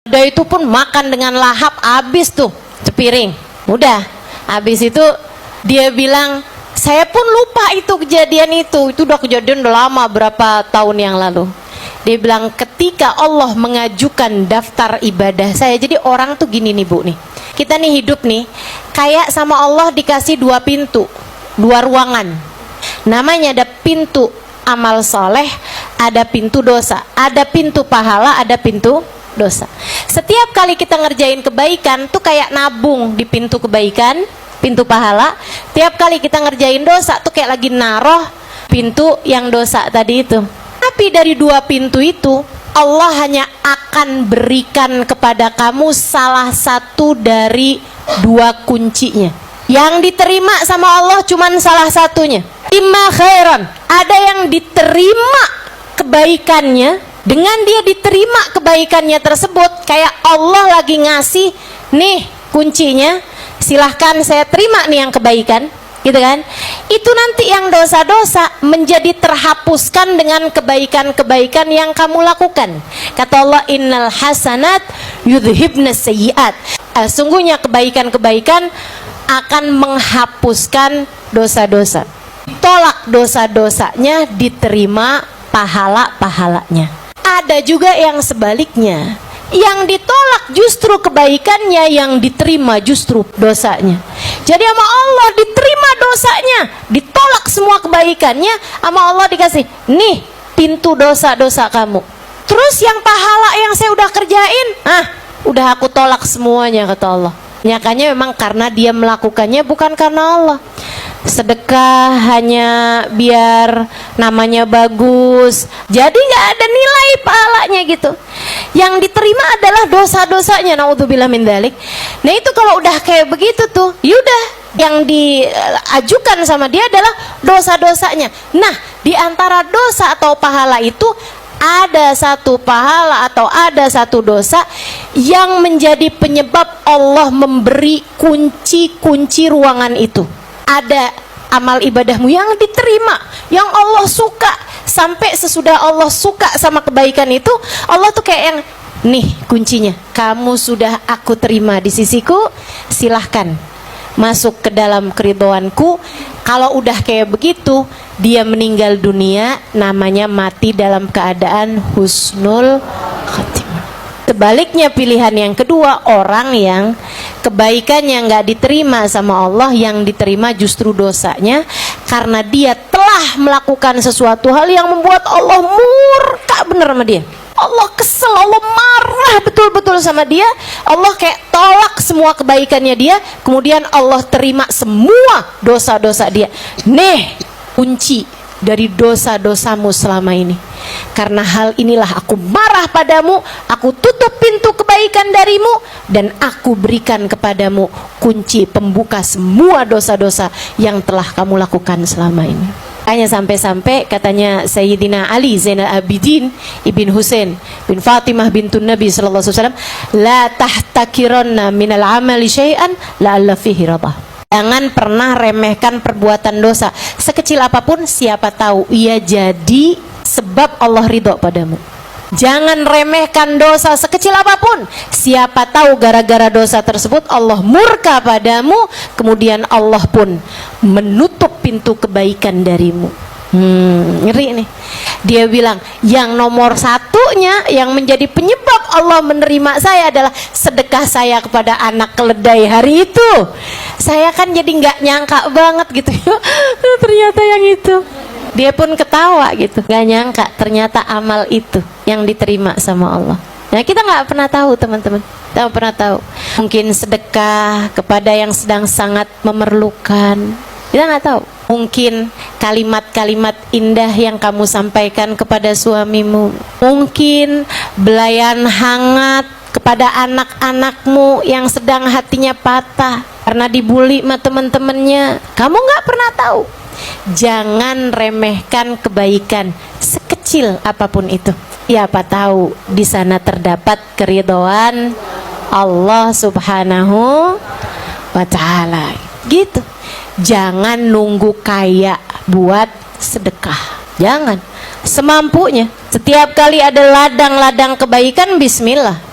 Udah itu pun makan dengan lahap, habis tuh sepiring. Udah, habis itu dia bilang, saya pun lupa itu kejadian itu udah kejadian udah lama, berapa tahun yang lalu. Dia bilang ketika Allah mengajukan daftar ibadah saya. Jadi orang tuh gini nih Bu nih, kita nih hidup nih kayak sama Allah dikasih dua pintu, dua ruangan. Namanya ada pintu amal soleh, ada pintu dosa, ada pintu pahala, ada pintu dosa. Setiap kali kita ngerjain kebaikan tuh kayak nabung di pintu kebaikan, pintu pahala. Tiap kali kita ngerjain dosa tuh kayak lagi naruh pintu yang dosa tadi itu. Tapi dari dua pintu itu Allah hanya akan berikan kepada kamu salah satu dari dua kuncinya. Yang diterima sama Allah cuman salah satunya. Imma khairan, ada yang diterima kebaikannya. Dengan dia diterima kebaikannya tersebut, kayak Allah lagi ngasih, nih kuncinya, silahkan saya terima nih yang kebaikan, gitu kan? Itu nanti yang dosa-dosa menjadi terhapuskan dengan kebaikan-kebaikan yang kamu lakukan. Kata Allah, innal hasanat yudhibnas sayyiat. Sungguhnya kebaikan-kebaikan akan menghapuskan dosa-dosa. Tolak dosa-dosanya, diterima pahala-pahalanya. Ada juga yang sebaliknya, yang ditolak justru kebaikannya, yang diterima justru dosanya. Jadi sama Allah diterima dosanya, ditolak semua kebaikannya. Sama Allah dikasih, nih pintu dosa-dosa kamu. Terus yang pahala yang saya udah kerjain, udah aku tolak semuanya, kata Allah. Nyakanya memang karena dia melakukannya, bukan karena Allah. Sedekah hanya biar namanya bagus, jadi nggak ada nilai pahalanya gitu. Yang diterima adalah dosa-dosanya, naudzubillah min dzalik. Nah itu kalau udah kayak begitu tuh, yaudah yang diajukan sama dia adalah dosa-dosanya. Nah di antara dosa atau pahala itu ada satu pahala atau ada satu dosa yang menjadi penyebab Allah memberi kunci-kunci ruangan itu. Ada amal ibadahmu yang diterima, yang Allah suka, sampai sesudah Allah suka sama kebaikan itu, Allah tuh kayak yang, nih kuncinya, kamu sudah aku terima di sisiku, silahkan masuk ke dalam keridhoanku. Kalau udah kayak begitu, dia meninggal dunia, namanya mati dalam keadaan husnul khatimah. Sebaliknya pilihan yang kedua, orang yang kebaikannya nggak diterima sama Allah, yang diterima justru dosanya, karena dia telah melakukan sesuatu hal yang membuat Allah murka bener sama dia. Allah kesel, Allah marah betul-betul sama dia. Allah kayak tolak semua kebaikannya dia, kemudian Allah terima semua dosa-dosa dia. Nih kunci dari dosa-dosamu selama ini. Karena hal inilah aku marah padamu, aku tutup pintu kebaikan darimu, dan aku berikan kepadamu kunci pembuka semua dosa-dosa yang telah kamu lakukan selama ini. Hanya sampai-sampai katanya Sayyidina Ali Zainal Abidin Ibn Husain bin Fatimah bintun Nabi sallallahu alaihi wasallam, la tahtakiranna minal amali syai'an la'alla fihi radah. Jangan pernah remehkan perbuatan dosa sekecil apapun, siapa tahu ia jadi sebab Allah ridho padamu. Jangan remehkan dosa sekecil apapun, siapa tahu gara-gara dosa tersebut Allah murka padamu, kemudian Allah pun menutup pintu kebaikan darimu. Ngeri nih. Dia bilang yang nomor satunya yang menjadi penyebab Allah menerima saya adalah sedekah saya kepada anak keledai hari itu. Saya kan jadi nggak nyangka banget gitu. Ternyata yang itu. Dia pun ketawa gitu, nggak nyangka ternyata amal itu yang diterima sama Allah. Nah kita nggak pernah tahu teman-teman, kita nggak pernah tahu. Mungkin sedekah kepada yang sedang sangat memerlukan, kita nggak tahu. Mungkin kalimat-kalimat indah yang kamu sampaikan kepada suamimu, mungkin belayan hangat kepada anak-anakmu yang sedang hatinya patah karena dibully sama teman-temannya. Kamu nggak pernah tahu. Jangan remehkan kebaikan sekecil apapun itu. Siapa tahu di sana terdapat keridhaan Allah Subhanahu wa taala. Gitu. Jangan nunggu kaya buat sedekah. Jangan. Semampunya. Setiap kali ada ladang-ladang kebaikan, bismillah.